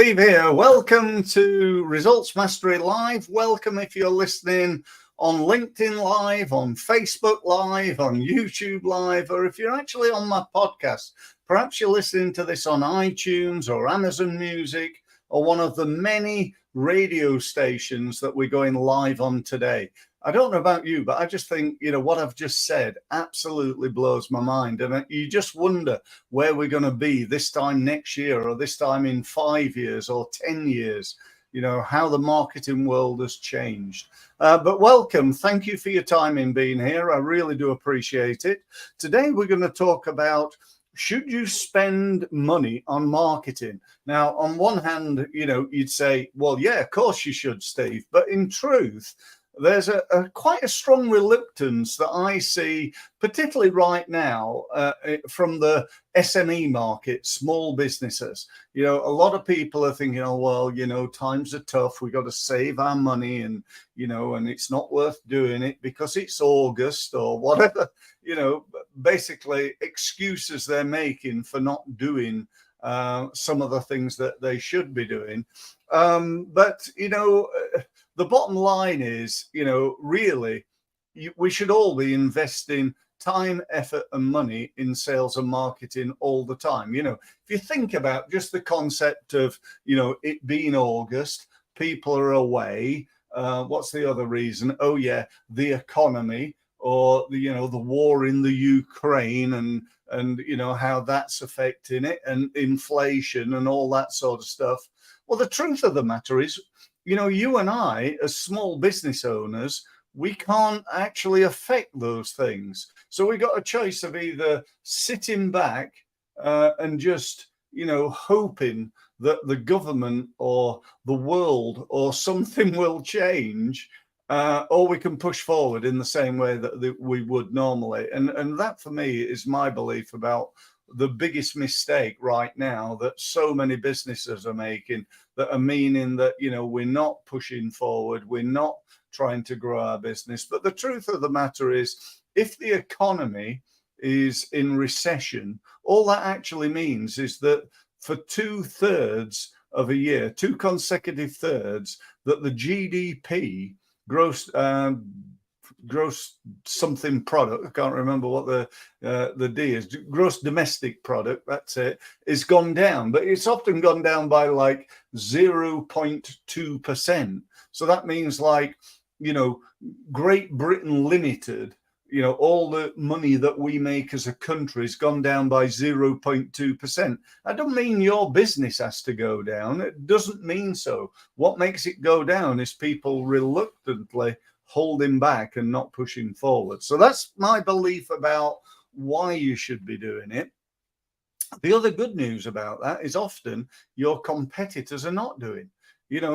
Steve here. Welcome to Results Mastery Live. Welcome if you're listening on LinkedIn Live, on Facebook Live, on YouTube Live, or if you're actually on my podcast. Perhaps you're listening to this on iTunes or Amazon Music or one of the many radio stations that we're going live on today. I don't know about you, but I just think, what I've just said absolutely blows my mind. And you just wonder where we're going to be this time next year or this time in 5 years or 10 years, how the marketing world has changed. But welcome. Thank you for your time in being here. I really do appreciate it. Today, we're going to talk about, should you spend money on marketing? Now, on one hand, you'd say, well, yeah, of course you should, Steve. But in truth, there's quite a strong reluctance that I see, particularly right now, from the SME market, small businesses. A lot of people are thinking, oh, well, times are tough. We've got to save our money and it's not worth doing it because it's August or whatever, basically excuses they're making for not doing some of the things that they should be doing. But the bottom line is, really, we should all be investing time, effort, and money in sales and marketing all the time. If you think about just the concept of, it being August, people are away. What's the other reason? Oh, yeah, the economy or the war in the Ukraine and how that's affecting it and inflation and all that sort of stuff. Well, the truth of the matter is, you and I, as small business owners, we can't actually affect those things. So we got a choice of either sitting back and just, hoping that the government or the world or something will change, or we can push forward in the same way that we would normally. And that, for me, is my belief about the biggest mistake right now that so many businesses are making, that are meaning that, we're not pushing forward, we're not trying to grow our business. But the truth of the matter is, if the economy is in recession, all that actually means is that for 2/3 of a year, 2 consecutive thirds, that the GDP, gross something product, I can't remember what the D is, gross domestic product, that's it, is gone down. But it's often gone down by like 0.2%. So that means Great Britain Limited, all the money that we make as a country has gone down by 0.2%. I don't mean your business has to go down. It doesn't mean so. What makes it go down is people reluctantly holding back and not pushing forward. So that's my belief about why you should be doing it. The other good news about that is often your competitors are not doing.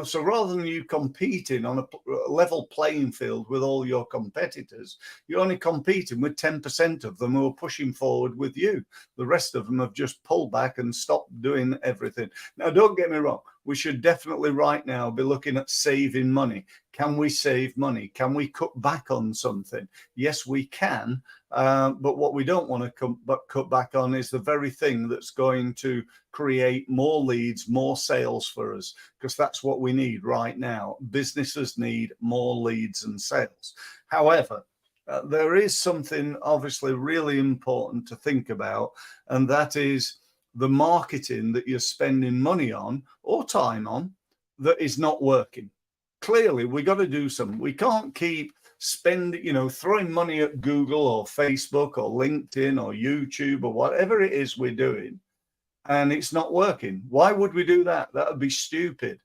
So rather than you competing on a level playing field with all your competitors, you're only competing with 10% of them who are pushing forward with you. The rest of them have just pulled back and stopped doing everything. Now, don't get me wrong. We should definitely right now be looking at saving money. Can we save money? Can we cut back on something? Yes, we can. But what we don't want to cut back on is the very thing that's going to create more leads, more sales for us, because that's what we need right now. Businesses need more leads and sales. However, there is something obviously really important to think about, and that is the marketing that you're spending money on or time on that is not working. Clearly, we got to do something. We can't keep throwing money at Google or Facebook or LinkedIn or YouTube or whatever it is we're doing, and it's not working. Why would we do that? That would be stupid.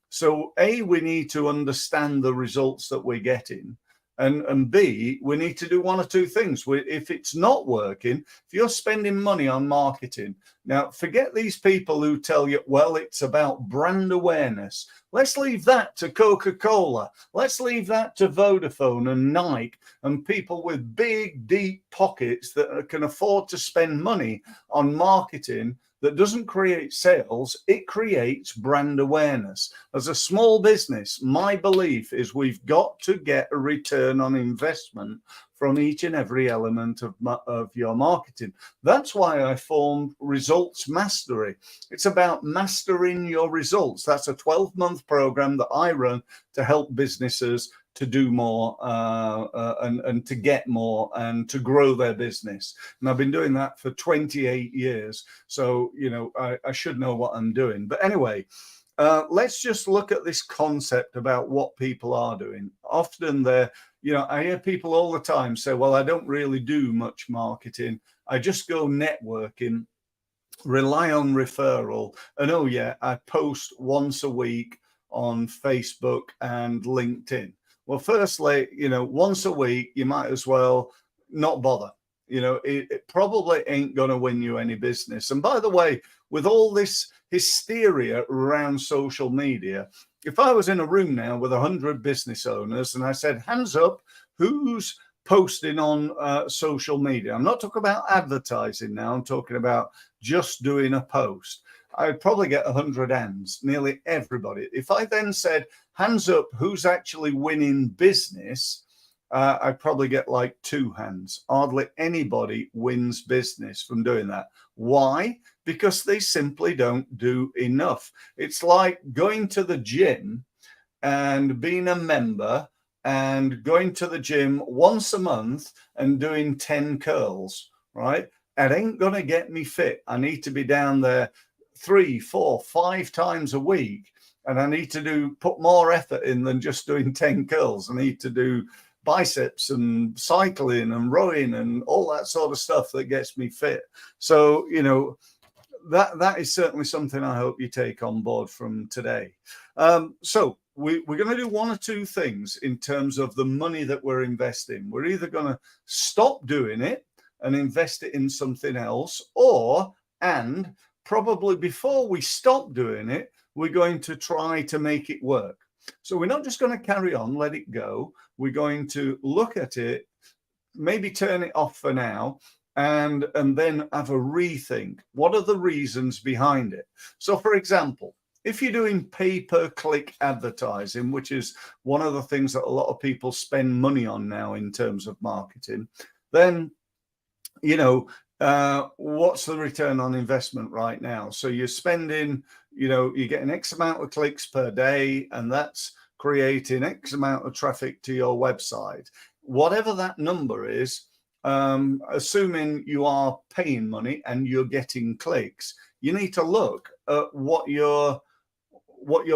So A, we need to understand the results that we're getting. And B, we need to do one or two things. If it's not working, if you're spending money on marketing, now forget these people who tell you, well, it's about brand awareness. Let's leave that to Coca-Cola. Let's leave that to Vodafone and Nike and people with big, deep pockets that can afford to spend money on marketing that doesn't create sales, it creates brand awareness. As a small business, my belief is we've got to get a return on investment from each and every element of your marketing. That's why I formed Results Mastery. It's about mastering your results. That's a 12-month program that I run to help businesses to do more and to get more and to grow their business. And I've been doing that for 28 years. So, you know, I should know what I'm doing. But anyway, let's just look at this concept about what people are doing. Often they're, you know, I hear people all the time say, well, I don't really do much marketing. I just go networking, rely on referral. And oh yeah, I post once a week on Facebook and LinkedIn. Well, firstly, you know, once a week, you might as well not bother. You know, it probably ain't going to win you any business. And by the way, with all this hysteria around social media, if I was in a room now with 100 business owners and I said, hands up, who's posting on social media? I'm not talking about advertising now. I'm talking about just doing a post. I'd probably get 100 hands, nearly everybody. If I then said, hands up, who's actually winning business? I'd probably get like 2 hands. Hardly anybody wins business from doing that. Why? Because they simply don't do enough. It's like going to the gym and being a member and going to the gym once a month and doing 10 curls, right? It ain't going to get me fit. I need to be down there 3, 4, 5 times a week. And I need to put more effort in than just doing 10 curls. I need to do biceps and cycling and rowing and all that sort of stuff that gets me fit. So, you know, that is certainly something I hope you take on board from today. So we're going to do 1 or 2 things in terms of the money that we're investing. We're either going to stop doing it and invest it in something else, and probably before we stop doing it, we're going to try to make it work. So we're not just going to carry on, let it go. We're going to look at it, maybe turn it off for now, and then have a rethink. What are the reasons behind it? So for example, if you're doing pay-per-click advertising, which is one of the things that a lot of people spend money on now in terms of marketing, then, you know, what's the return on investment right now? So you're spending, you know, you're getting X amount of clicks per day, and that's creating X amount of traffic to your website. Whatever that number is, assuming you are paying money and you're getting clicks, you need to look at what your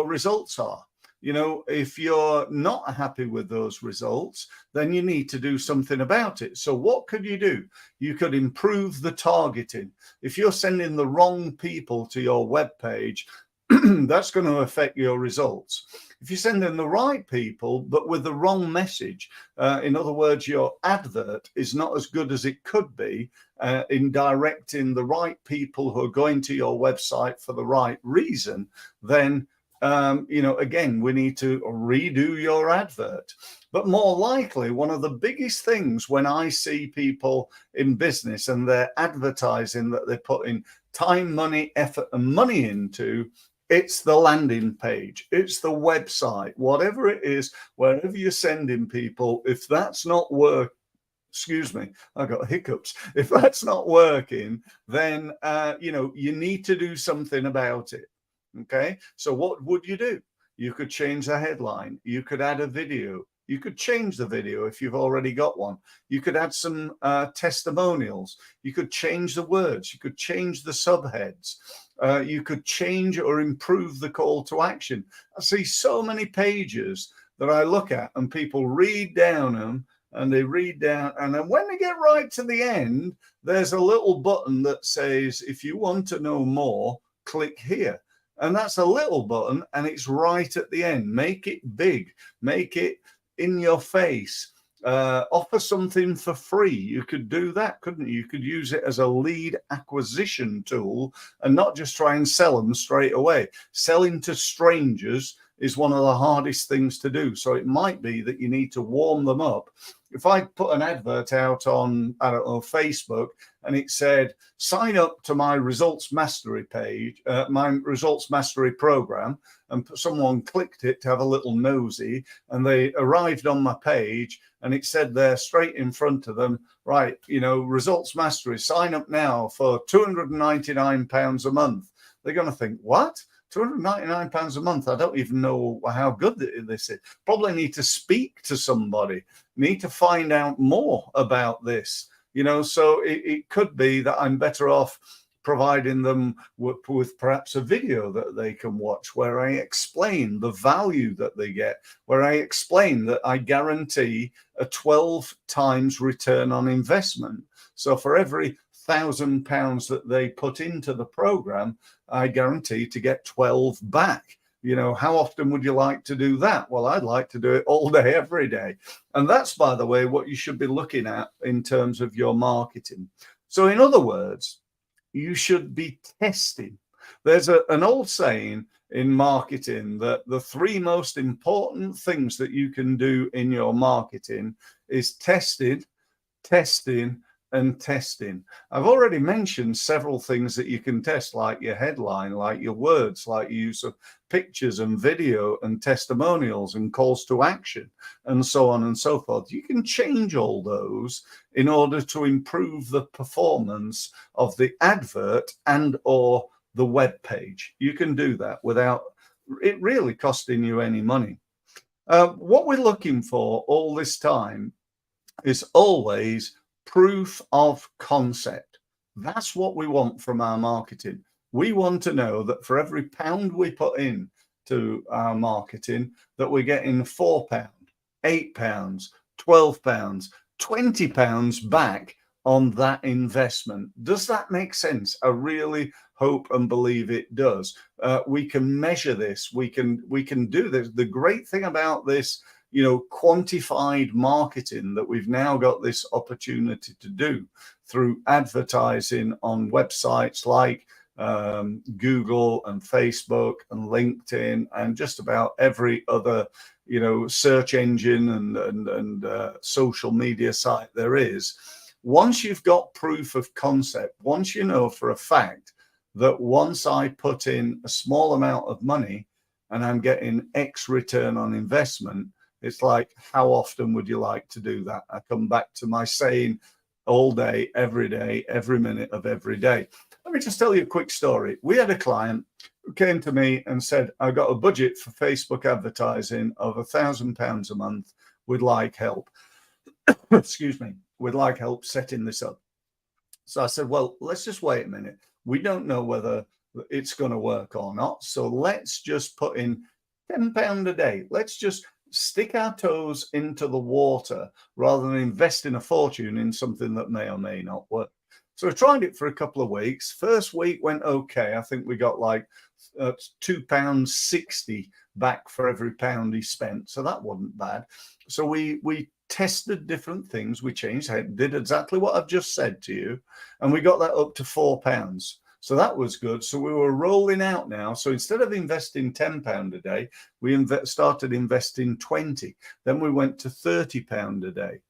results are. You know, if you're not happy with those results, then you need to do something about it. So what could you do? You could improve the targeting. If you're sending the wrong people to your web page, that's going to affect your results. If you're sending the right people, but with the wrong message, in other words, your advert is not as good as it could be in directing the right people who are going to your website for the right reason, then you know, again, we need to redo your advert. But more likely, one of the biggest things when I see people in business and their advertising that they're putting time, money, effort, and money into, it's the landing page, it's the website, whatever it is, wherever you're sending people, if that's not work, excuse me, I got hiccups. If that's not working, then, you know, you need to do something about it. Okay, so what would you do? You could change the headline. You could add a video. You could change the video if you've already got one. You could add some testimonials. You could change the words. You could change the subheads. You could change or improve the call to action. I see so many pages that I look at and people read down them and they read down. And then when they get right to the end, there's a little button that says, if you want to know more, click here. And that's a little button and it's right at the end. Make it big, make it in your face, offer something for free. You could do that, couldn't you? You could use it as a lead acquisition tool and not just try and sell them straight away. Selling to strangers is one of the hardest things to do. So it might be that you need to warm them up. If I put an advert out on, I don't know, Facebook, and it said, sign up to my results mastery page, my results mastery program, and someone clicked it to have a little nosy, and they arrived on my page, and it said there straight in front of them, right, you know, results mastery, sign up now for £299 a month. They're going to think, what? £299 a month? I don't even know how good this is. Probably need to speak to somebody, need to find out more about this, you know. So it could be that I'm better off providing them with perhaps a video that they can watch where I explain the value that they get, where I explain that I guarantee a 12 times return on investment. So for every £1,000 that they put into the program, I guarantee to get 12 back. You know, how often would you like to do that? Well, I'd like to do it all day, every day. And that's, by the way, what you should be looking at in terms of your marketing. So in other words, you should be testing. There's an old saying in marketing that the three most important things that you can do in your marketing is testing, testing, and testing. I've already mentioned several things that you can test, like your headline, like your words, like use of pictures and video and testimonials and calls to action and so on and so forth. You can change all those in order to improve the performance of the advert and or the web page. You can do that without it really costing you any money. What we're looking for all this time is always proof of concept. That's what we want from our marketing. We want to know that for every pound we put in to our marketing, that we're getting £4, £8, £12, £20 back on that investment. Does that make sense? I really hope and believe it does. We can measure this. We can do this. The great thing about this, you know, quantified marketing that we've now got this opportunity to do through advertising on websites like Google and Facebook and LinkedIn and just about every other, you know, search engine and social media site there is. Once you've got proof of concept, once you know for a fact that once I put in a small amount of money and I'm getting X return on investment, it's like, how often would you like to do that? I come back to my saying all day, every minute of every day. Let me just tell you a quick story. We had a client who came to me and said, I got a budget for Facebook advertising of £1,000 a month. Would like help. Excuse me. Would like help setting this up. So I said, well, let's just wait a minute. We don't know whether it's going to work or not. So let's just put in £10 a day. Let's just stick our toes into the water rather than investing a fortune in something that may or may not work. So I tried it for a couple of weeks. First week went okay. I think we got like £2.60 back for every pound he spent. So that wasn't bad. So we tested different things. We changed, did exactly what I've just said to you. And we got that up to £4. So that was good. So we were rolling out now. So instead of investing £10 a day, we started investing 20. Then we went to £30 a day.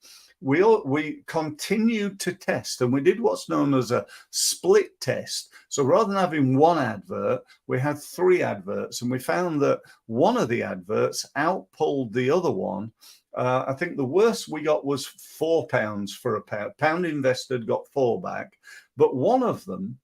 We continued to test, and we did what's known as a split test. So rather than having one advert, we had 3 adverts, and we found that one of the adverts outpulled the other one. I think the worst we got was £4 for a pound invested, got 4 back. But one of them,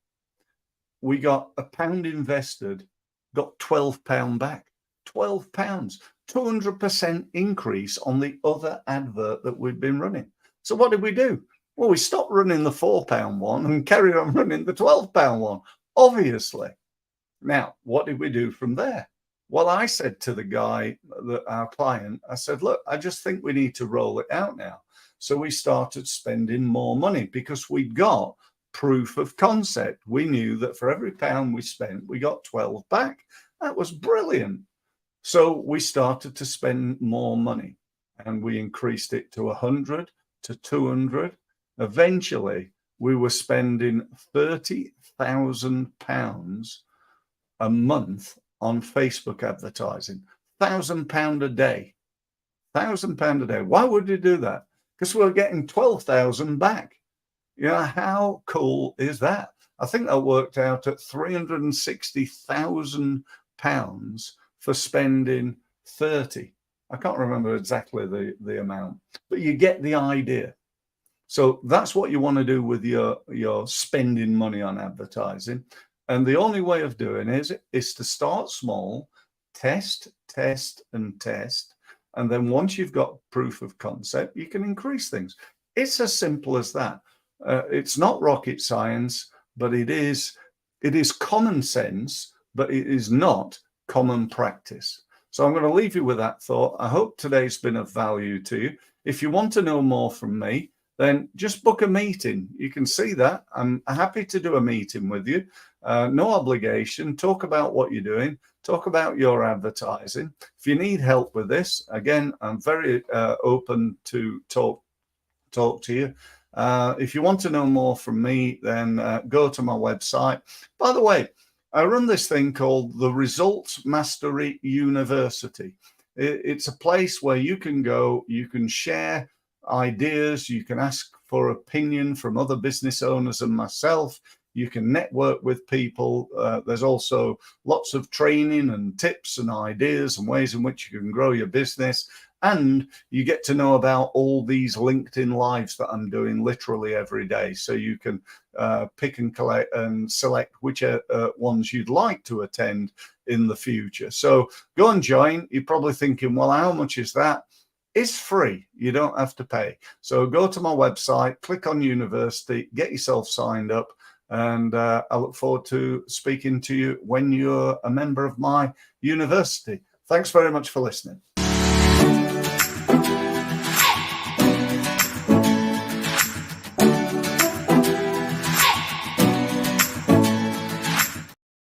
we got a pound invested, got £12 back. £12, 200% increase on the other advert that we'd been running. So what did we do? Well, we stopped running the £4 one and carried on running the £12 one, obviously. Now, what did we do from there? Well, I said to the guy, our client, I said, look, I just think we need to roll it out now. So we started spending more money because we got proof of concept. We knew that for every pound we spent, we got 12 back. That was brilliant. So we started to spend more money and we increased it to 100 to 200. Eventually, we were spending £30,000 a month on Facebook advertising. £1,000 a day. £1,000 a day. Why would you do that? Because we're getting 12,000 back. You know, how cool is that? I think that worked out at £360,000 for spending 30. I can't remember exactly the amount, but you get the idea. So that's what you want to do with your spending money on advertising. And the only way of doing it is to start small, test, and test. And then once you've got proof of concept, you can increase things. It's as simple as that. It's not rocket science, but it is common sense, but it is not common practice. So I'm going to leave you with that thought. I hope today's been of value to you. If you want to know more from me, then just book a meeting. You can see that. I'm happy to do a meeting with you. No obligation. Talk about what you're doing. Talk about your advertising. If you need help with this, again, I'm very open to talk to you. If you want to know more from me, then go to my website. By the way, I run this thing called the Results Mastery University. It's a place where you can go, you can share ideas, you can ask for opinion from other business owners and myself. You can network with people. There's also lots of training and tips and ideas and ways in which you can grow your business. And you get to know about all these LinkedIn lives that I'm doing literally every day. So you can pick and collect and select which ones you'd like to attend in the future. So go and join. You're probably thinking, well, how much is that? It's free. You don't have to pay. So go to my website, click on university, get yourself signed up. And I look forward to speaking to you when you're a member of my university. Thanks very much for listening.